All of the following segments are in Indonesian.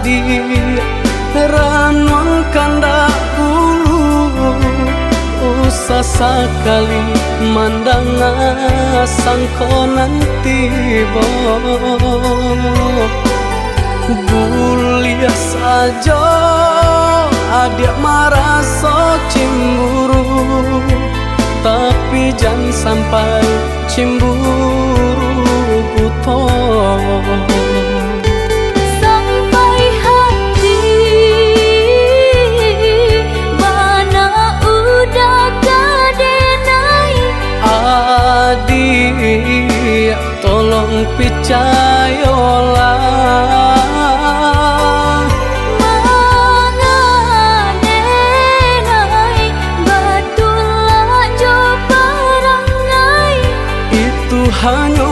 adi ranong kandak bulu usah sekali mandang sangkonan tiba bulia saja adik merasa cemburu tapi jangan sampai cemburu buto sampai hati mana udah kadenai adik tolong percayalah hanya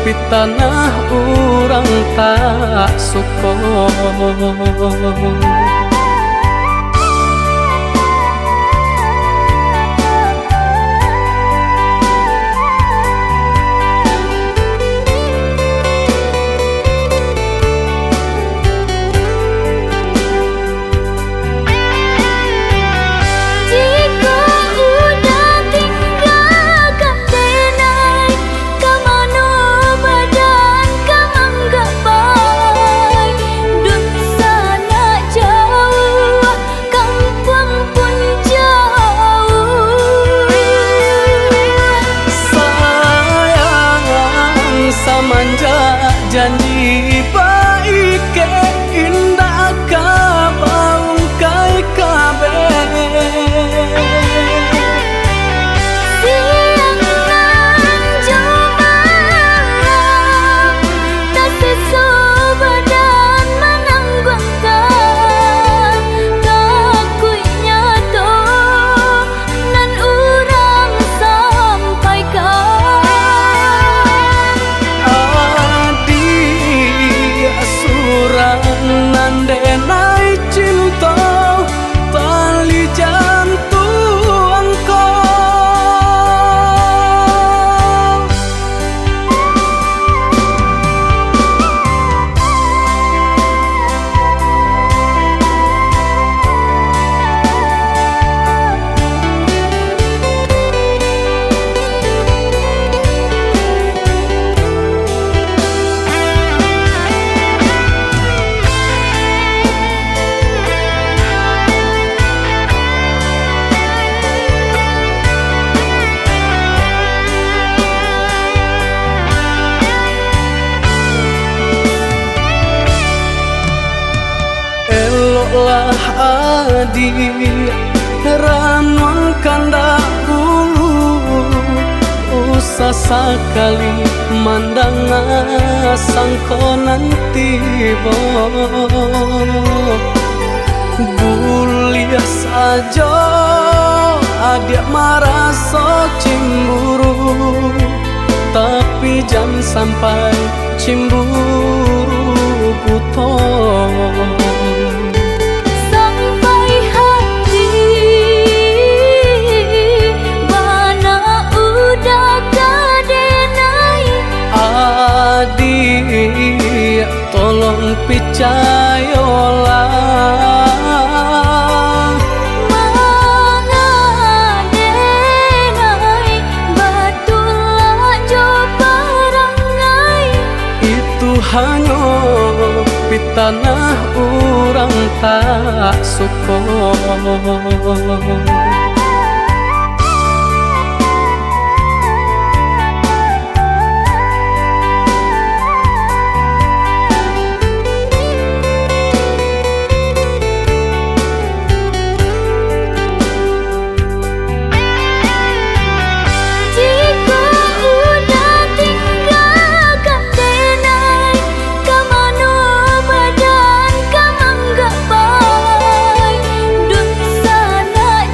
di tanah orang tak suka. Janji baik ke indah kabaung kai kabe siang nan cuma tak sesu badan menanggungkan kakunya to nan urang sampaikan nandenai cinta tali jantung kau lah adik ranong kandak bulu usah sekali mandang sangkonan tiba bulia saja adik merasa cemburu tapi jangan sampai cemburu buto adik tolong percayalah mengadenai batulah jo perangai itu hanya di tanah orang tak suka. Duh sana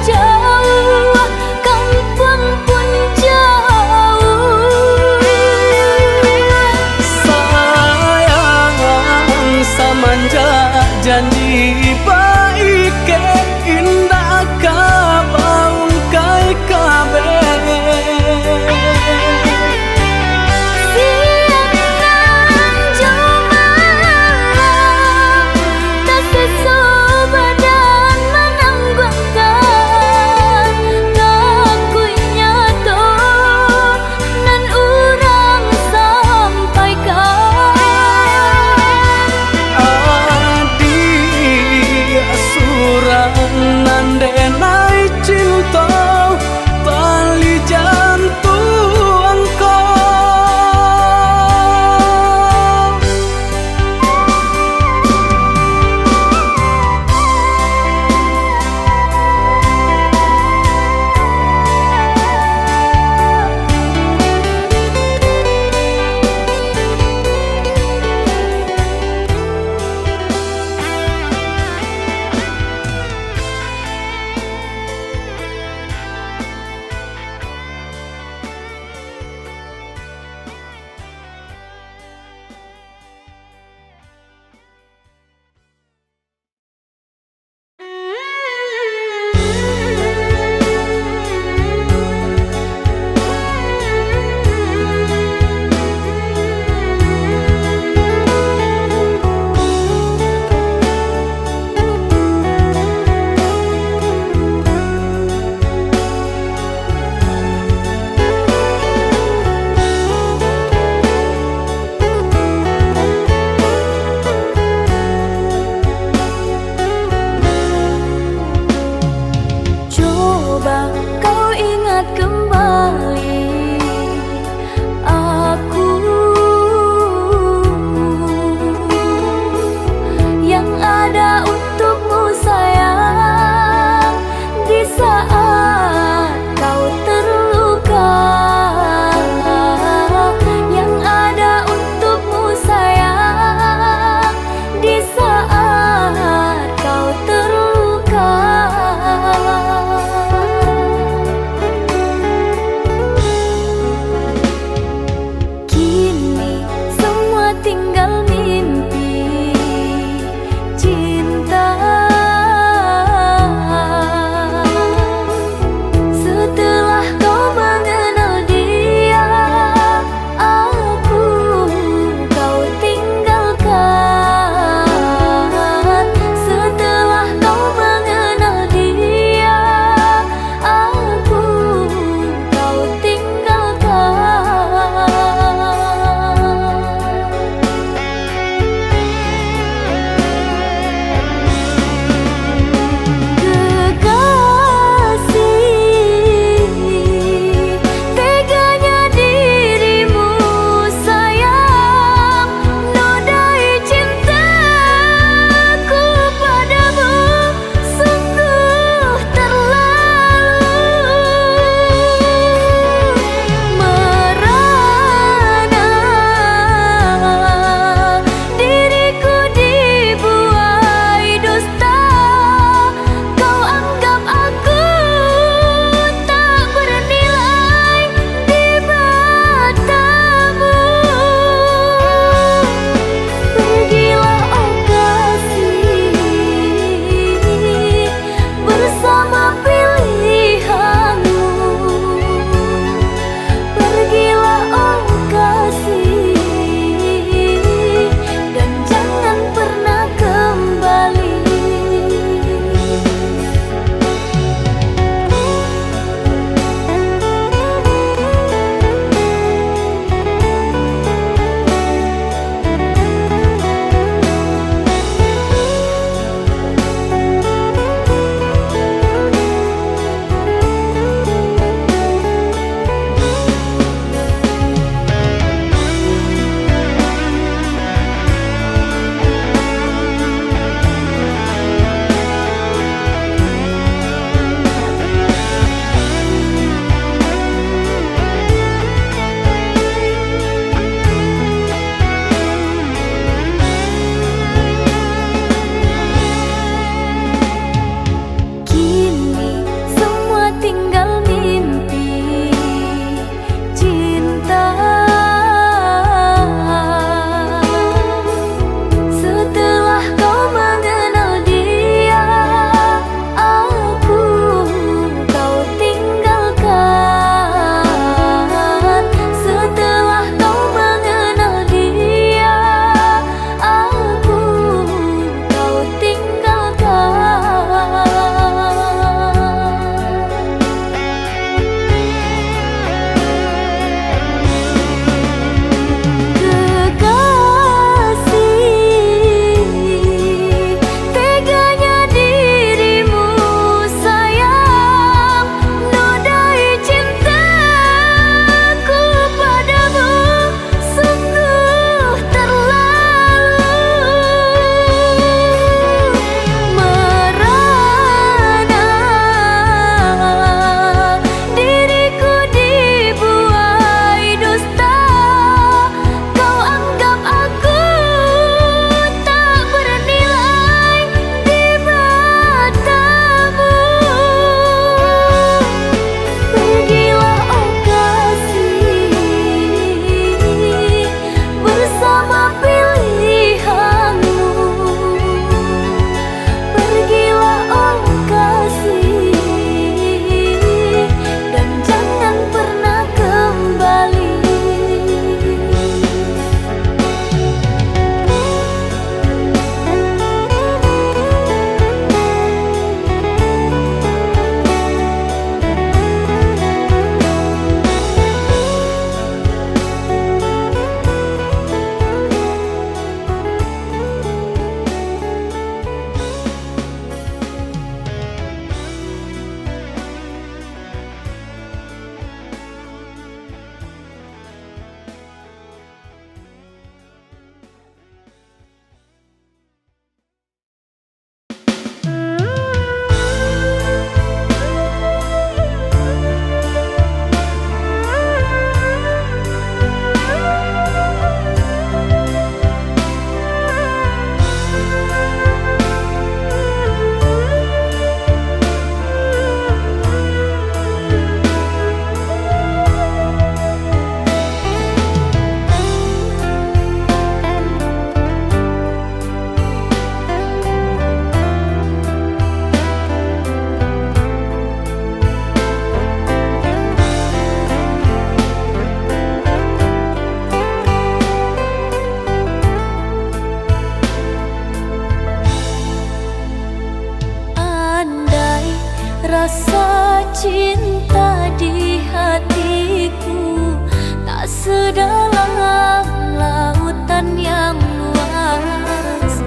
Rasa cinta di hatiku tak sedalam lautan yang luas.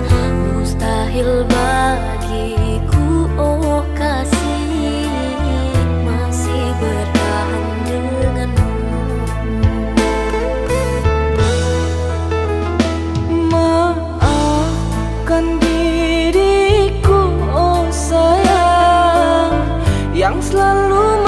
Mustahil bagiku, oh kasih, masih bertahan denganmu. Maafkan diriku, oh sayang, yang selalu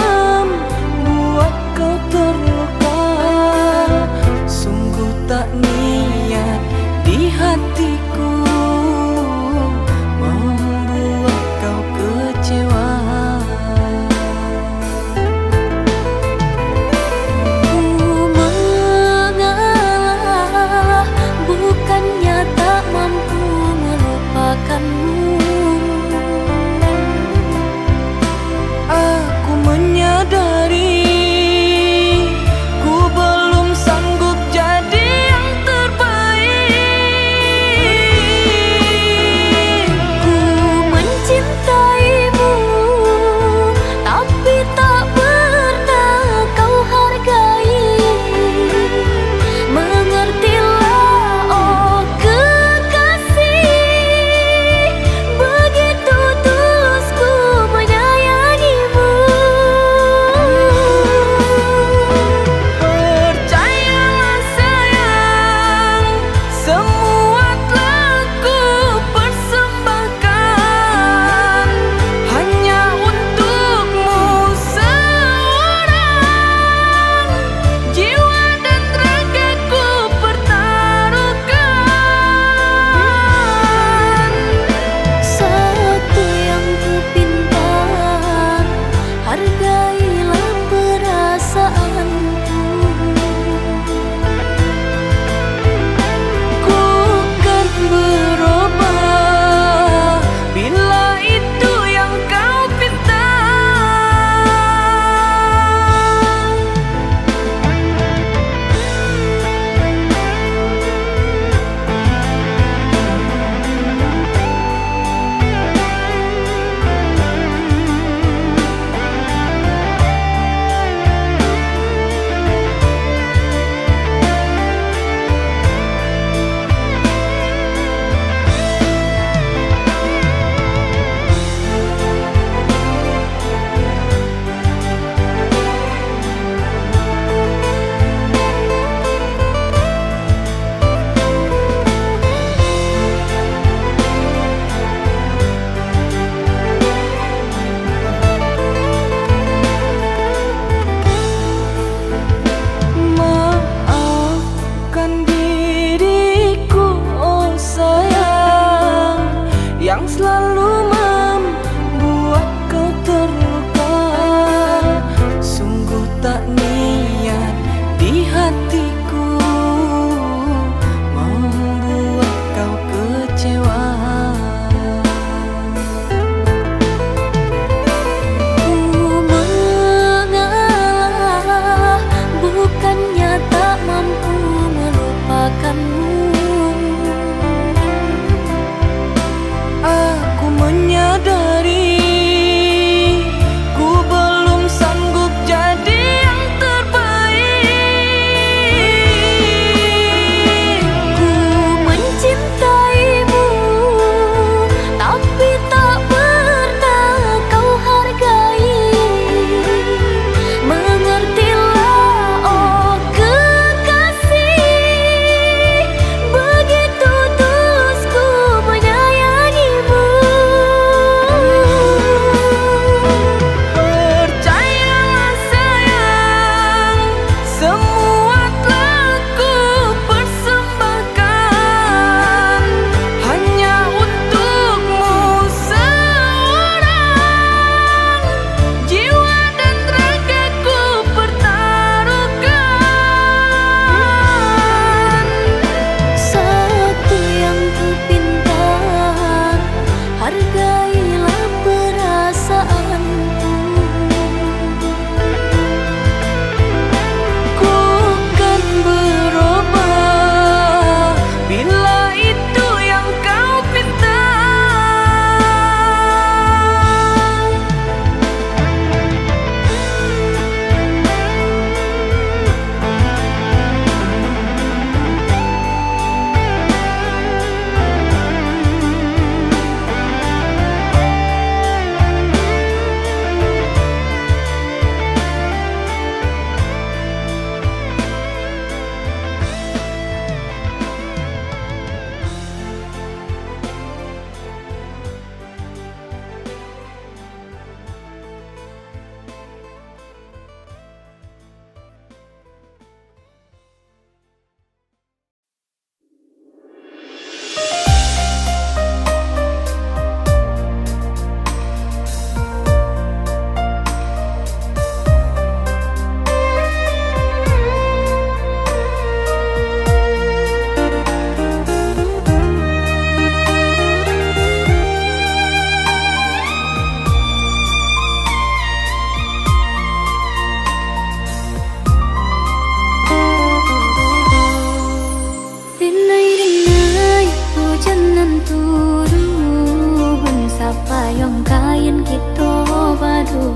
kain kita baru.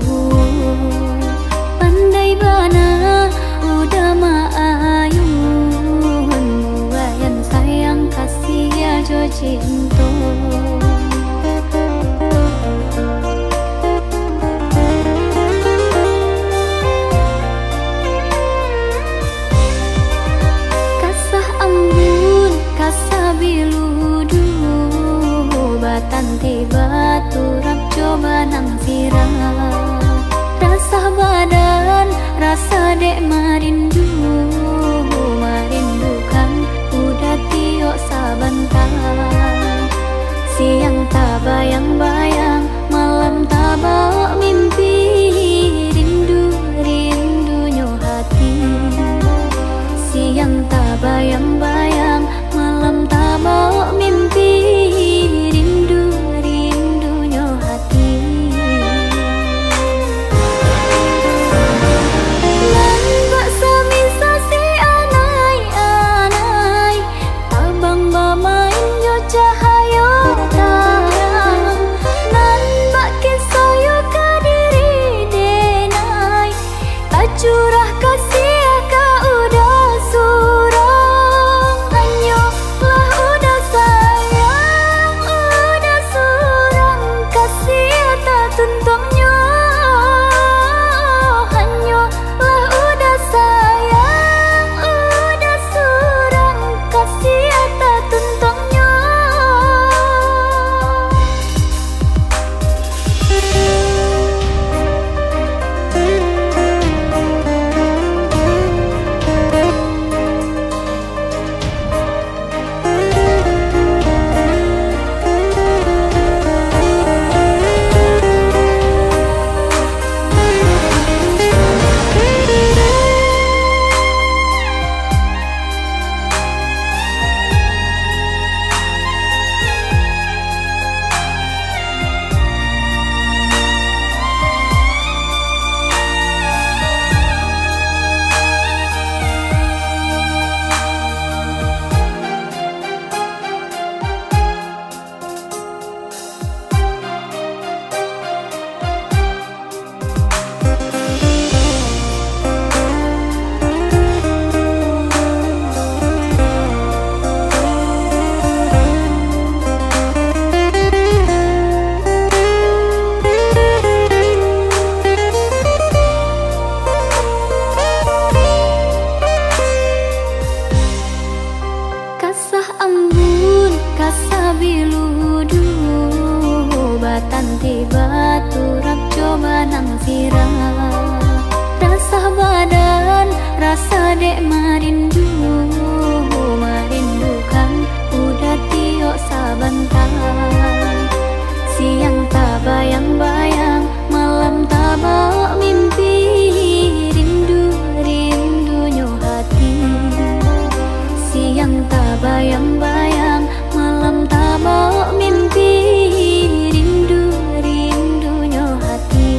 Pandai bana udah maayun, wayan sayang kasih ya jo cinta. Biludu batan tiba turap coba nang sirah. Rasa badan rasa dek marindu, marindukan udah tiok sabantar. Siang tak bayang-bayang, malam tak bawa mimpi. Rindu, rindunya hati. Siang tak bayang-bayang, malam tak bawa mimpi. Rindu, rindunya hati. Lan baksa misa si anai-anai, tabang bamain yo cahaya tarang. Nan bak kisah yo kadiri denai, tak curah kasih ka udah surang. Anyo lah udah sayang, udah surang kasih tak tuntungnya. Anyo lah udah sayang, udah surang kasih tak tuntungnya. Kasah embun, kasah biludu batan tiba turap coba nang sirah. Rasa badan, rasa dek marindu, marindukan udah tiok sabantar. Siang tak bayang-bayang, malam tak bawa mimpi. Rindu, rindunya hati. Siang tak bayang-bayang, malam tak bawa mimpi. Rindu, rindunya hati.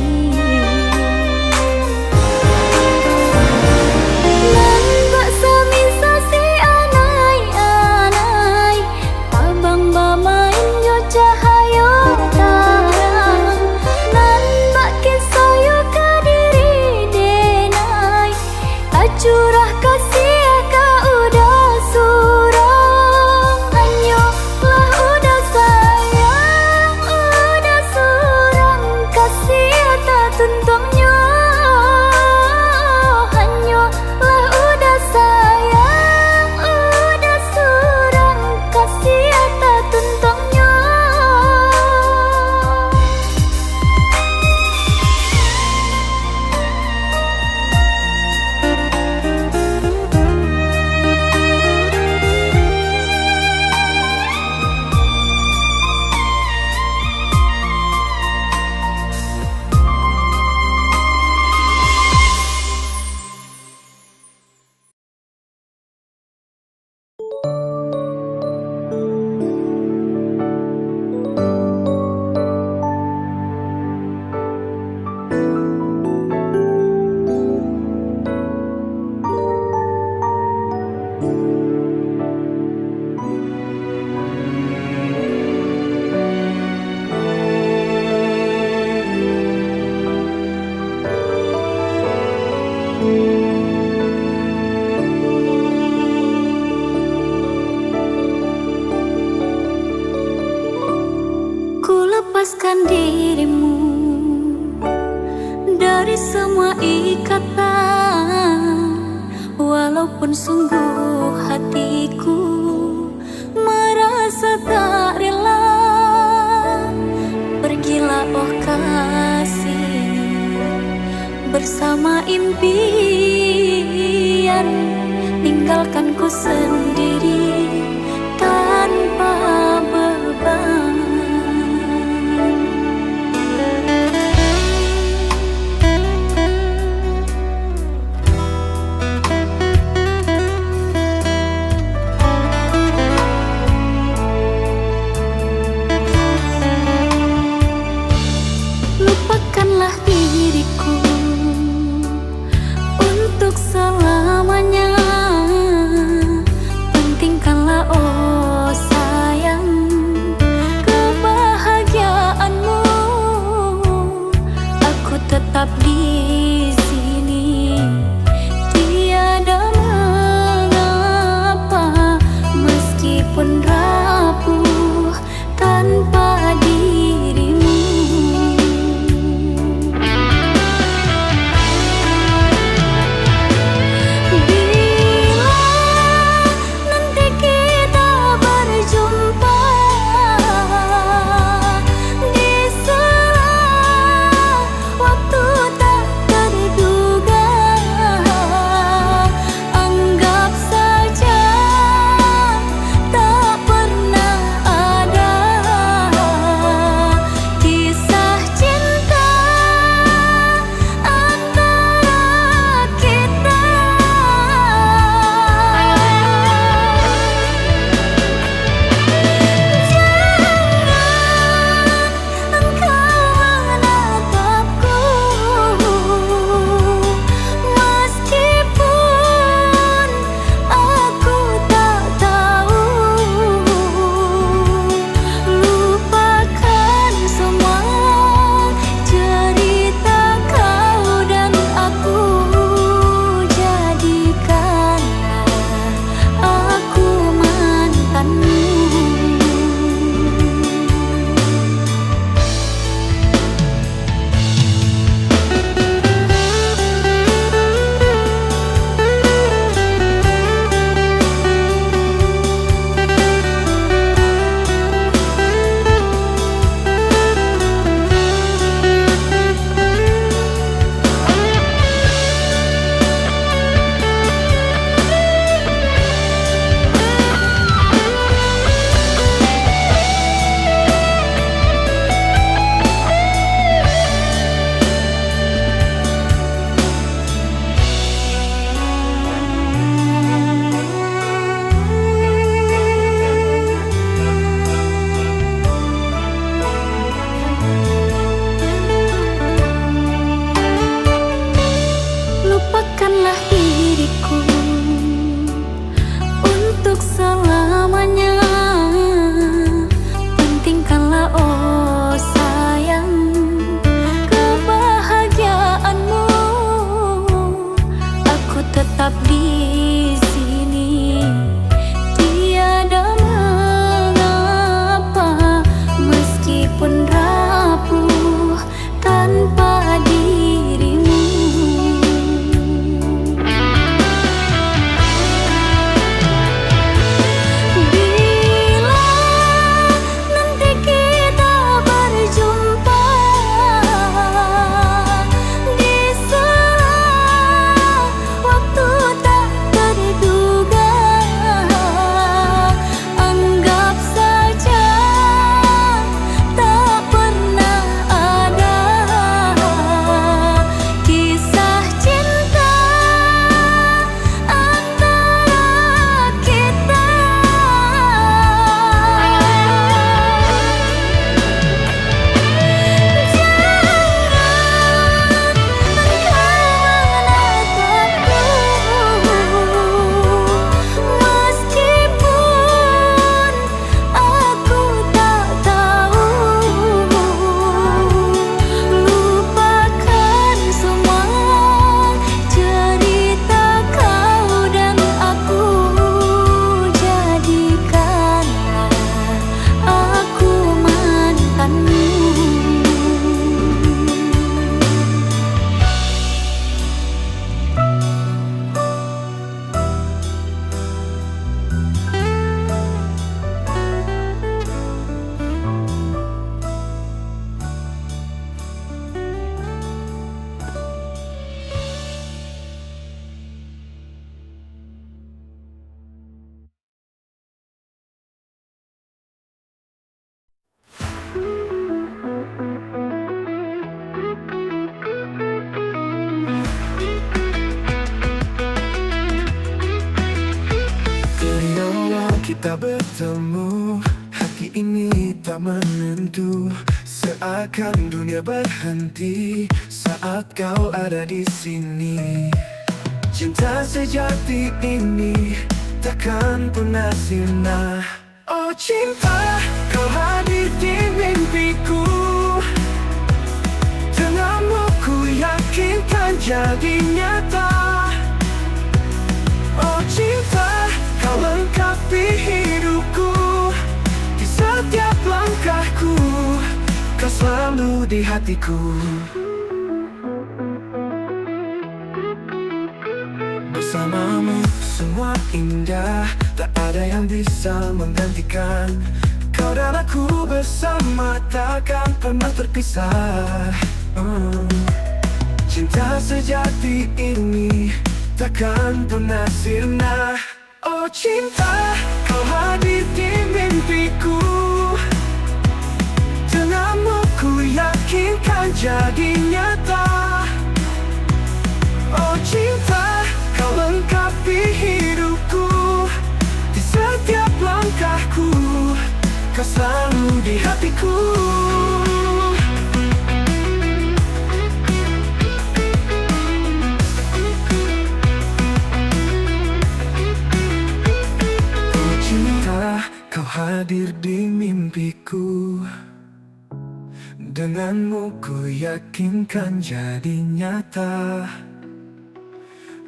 walaupun sungguh hatiku merasa tak rela. Pergilah oh kasih bersama impian, tinggalkan ku sendiri tanpa beban. Lupakanlah diriku untuk selamanya. Pentingkanlah oh sayang kebahagiaanmu. Aku tetap di sini, tiada mengapa, meskipun rapuh tanpa dirimu. kita bertemu, hati ini tak menentu. Seakan dunia berhenti saat kau ada di sini. Cinta sejati ini takkan pernah sirna. Oh cinta, kau hadir di mimpiku. Denganmu ku yakinkan jadi nyata. Oh cinta, kau lengkapi hidupku. Di setiap langkahku, kau selalu di hatiku. Bersamamu semua indah, tak ada yang bisa menggantikan. Kau dan aku bersama takkan pernah terpisah. Cinta sejati ini takkan pernah sirna. Oh cinta, kau hadir di mimpiku. Denganmu ku yakinkan jadi nyata. Oh cinta, kau lengkapi hidupku. Di setiap langkahku, kau selalu di hatiku. Oh cinta, kau hadir di mimpiku. Denganmu ku yakinkan jadi nyata.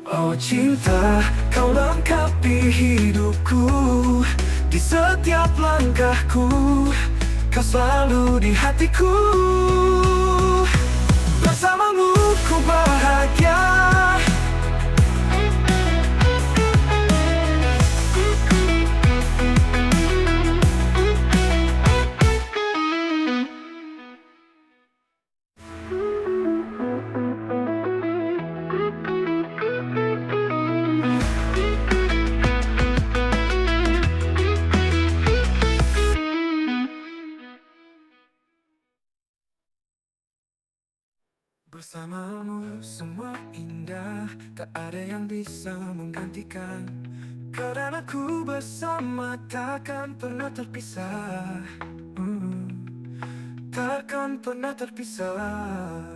Oh cinta, kau lengkapi hidupku. Di setiap langkahku, kau selalu di hatiku. Bersamamu ku bahagia. Bersamamu semua indah, tak ada yang bisa menggantikan. Kau dan aku bersama takkan pernah terpisah. Takkan pernah terpisah.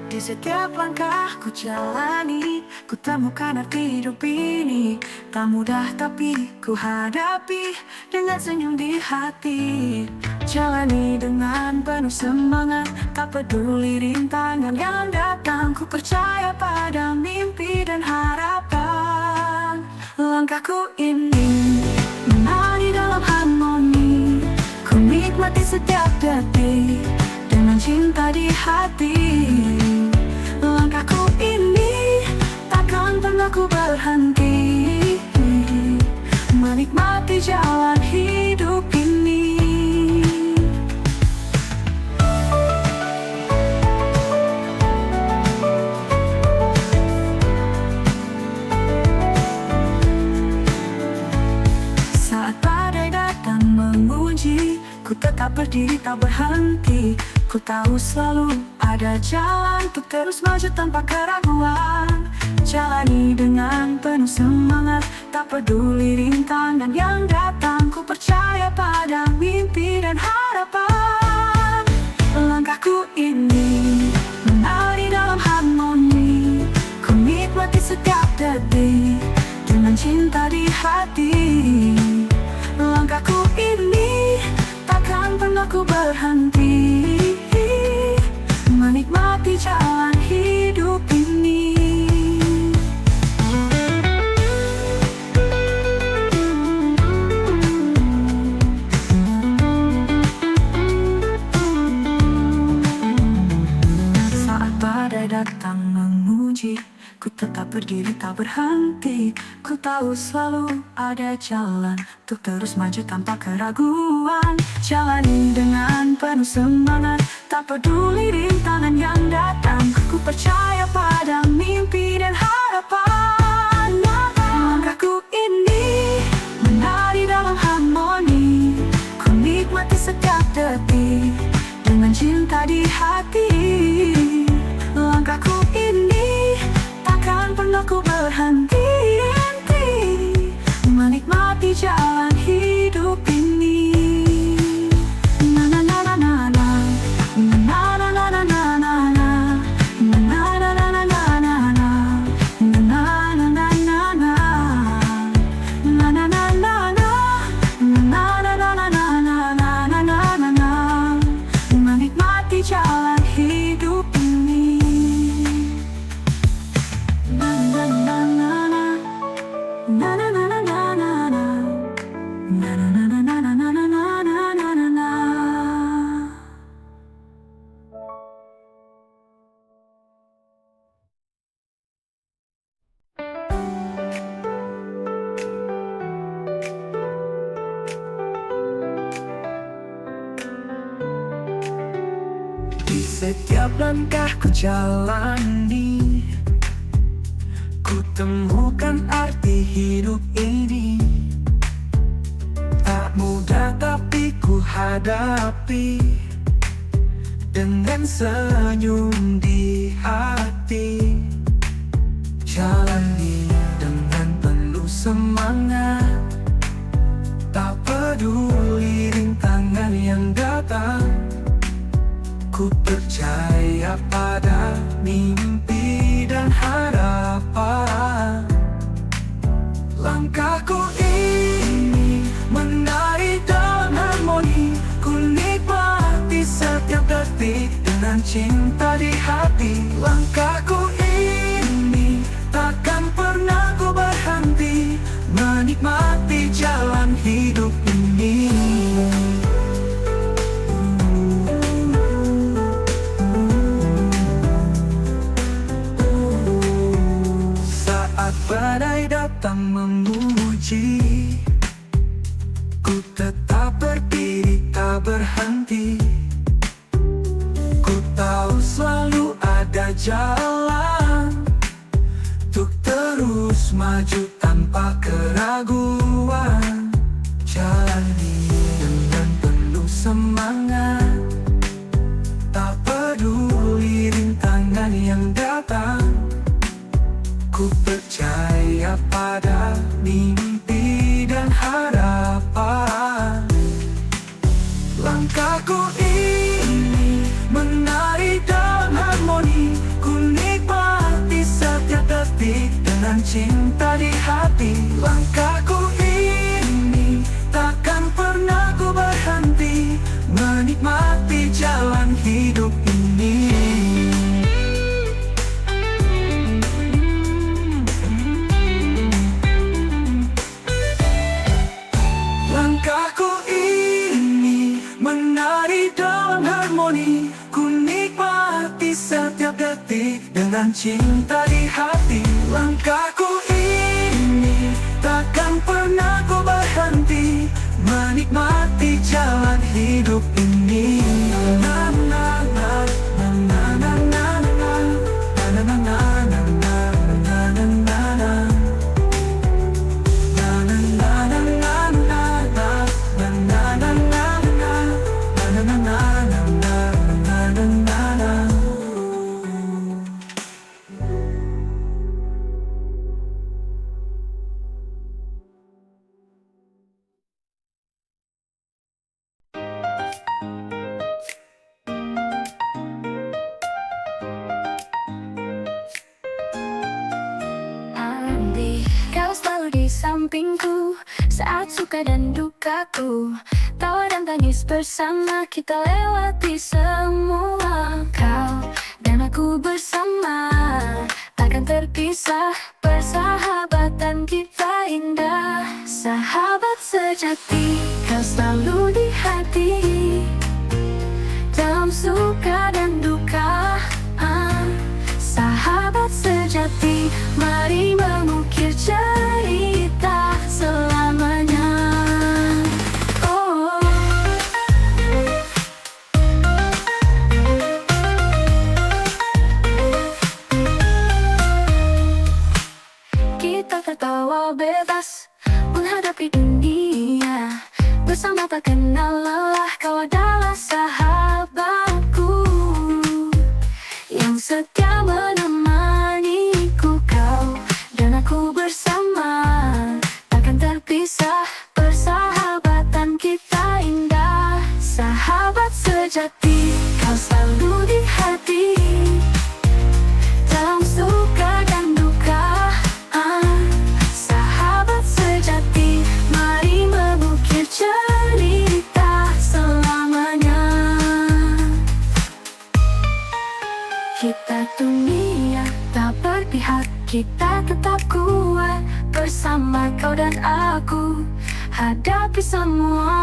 Di setiap langkah ku jalani, ku temukan arti hidup ini. Tak mudah tapi ku hadapi dengan senyum di hati. Jalani dengan penuh semangat, tak peduli rintangan yang datang. Ku percaya pada mimpi dan harapan. Langkahku ini menari dalam harmoni. Ku nikmati setiap detik dengan cinta di hati. Langkahku ini takkan pernah ku berhenti, menikmati jalan hidup ini. Saat badai datang menguji, ku tetap berdiri tak berhenti. Ku tahu selalu ada jalan untuk terus maju tanpa keraguan. Jalani dengan penuh semangat, tak peduli rintangan yang datang. Ku percaya pada mimpi dan harapan. Langkahku ini menari dalam harmoni. Ku nikmati setiap detik dengan cinta di hati. Langkahku ini takkan pernah ku berhenti, menikmati jalan hidup ini. Saat badai datang menguji, ku tetap berdiri tak berhenti. Ku tahu selalu ada jalan untuk terus maju tanpa keraguan. Jalani dengan penuh semangat, Tak peduli rintangan yang datang, ku percaya pada mimpi dan harapan. Langkahku ini menari dalam harmoni, ku nikmati setiap detik dengan cinta di hati. Langkahku ini takkan pernah ku berhenti menikmati jalan hidup ini. Na na na na na na, na na na na na na na, na na na na na na na, na na na na na, na na na na na, na na na na na na, na na na na na, menikmati jalan hidup ini. Na na na na na, na na na na na na, na na na na na na na na na na na. Di setiap langkah ku jalani, ku temukan arti hidup ini. Tak mudah tapi ku hadapi dengan senyum di hati. Jalani dengan penuh semangat, tak peduli rintangan yang datang. Ku percaya pada mimpi dan harapan. Langkahku ini menari dalam harmoni, ku nikmati setiap detik dengan cinta di hati. Langkahku ini takkan pernah ku berhenti menikmati jalan hidup ini. Badai datang memuji, ku tetap berdiri tak berhenti. Ku tahu selalu ada jalan untuk terus maju tanpa keraguan. Jalani dengan penuh semangat, tak peduli rintangan yang datang. Ku percaya pada mimpi dan harapan. Langkahku ini menari dalam harmoni, ku nikmati setiap detik dengan cinta di hati. Langkahku ini takkan pernah ku berhenti menikmati jalan hidup ini. Langkahku ini menari dalam harmoni, ku nikmati setiap detik dengan cinta di hati. Langkahku ini takkan pernah ku berhenti menikmati jalan hidup ini. Na na na na na na na na, na na na na na na na na na. Andai kau selalu di sampingku saat suka dan dukaku, tawa dan tangis bersama kita lewati semua. Kau dan aku bersama takkan terpisah, persahabatan kita indah. Sahabat sejati, kau selalu di hati, dalam suka dan duka. Sahabat sejati, mari mengukir cerita selamanya. Oh. tak kenal lelah, kau adalah sahabatku yang setia menemaniku. Kau dan aku bersama, takkan terpisah. Persahabatan kita indah, sahabat sejati, kau selalu di hati. Dalam suka dan duka, sahabat sejati, mari mengukir cerita selamanya. Kita dunia tak berpihak, kita tetap kuat. Bersama kau dan aku, hadapi semua.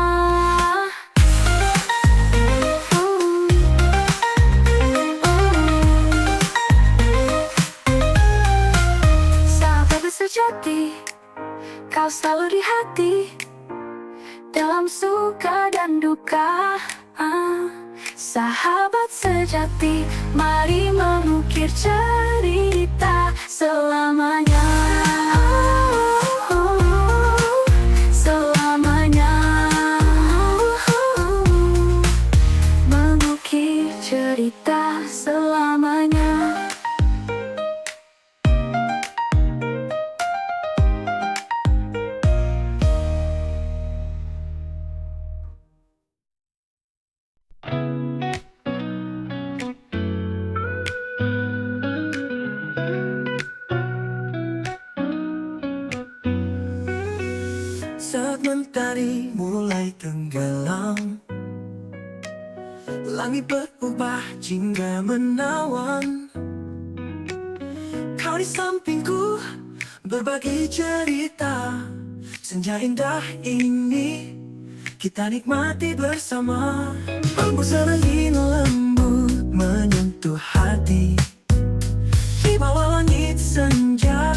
Sahabat sejati, kau selalu di hati. Dalam suka dan duka, sahabat sejati, mari mengukir cerita selamanya. Selamanya, mengukir cerita selamanya. Saat mentari mulai tenggelam, langit berubah jingga menawan. Kau di sampingku berbagi cerita. Senja indah ini kita nikmati bersama. Embusan angin lembut menyentuh hati. Di bawah langit senja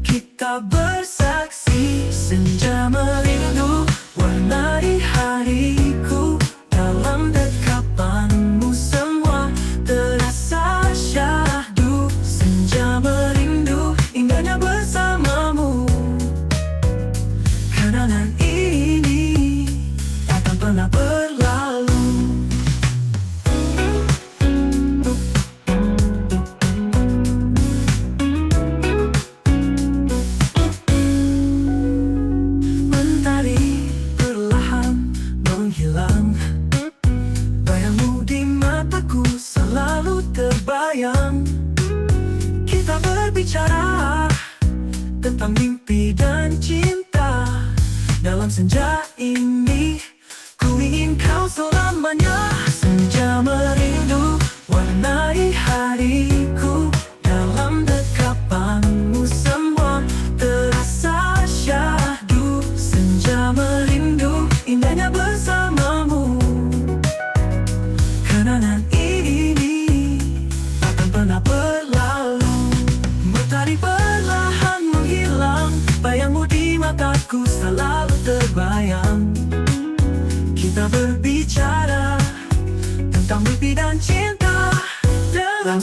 kita bersaksi. Senja merindu warnai hariku. Dalam dekapanmu semua terasa syahdu. Senja merindu indahnya bersamamu. Kenangan ini takkan pernah berlalu. Mentari perlahan menghilang. Bayangmu di mataku selalu terbayang. Kita berbicara tentang mimpi dan cinta. Dalam senja ini ku ingin kau selamanya. Senja merindu warnai hariku. Dalam dekapanmu semua terasa syahdu. Senja merindu indahnya bersamamu. Kenangan ini takkan pernah berlalu. Mentari perlahan menghilang. Bayangmu di mataku selalu terbayang. Kita berbicara tentang mimpi dan cinta. Dalam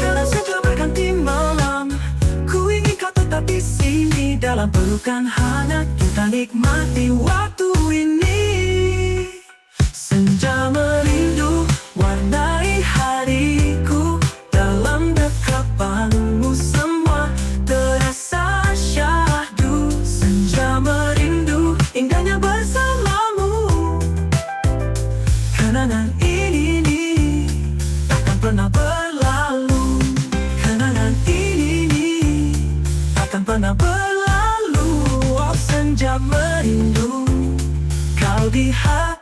dalam senja berganti malam, ku ingin kau tetap di sini. Dalam pelukan hangat kita nikmati waktu ini. Senja merindu warnai hariku. Dalam dekapanmu semua terasa syahdu. Senja merindu indahnya bersamamu. Kenangan ini takkan pernah berlalu. Kenangan ini takkan pernah berlalu. Oh, senja merindu kau di hati.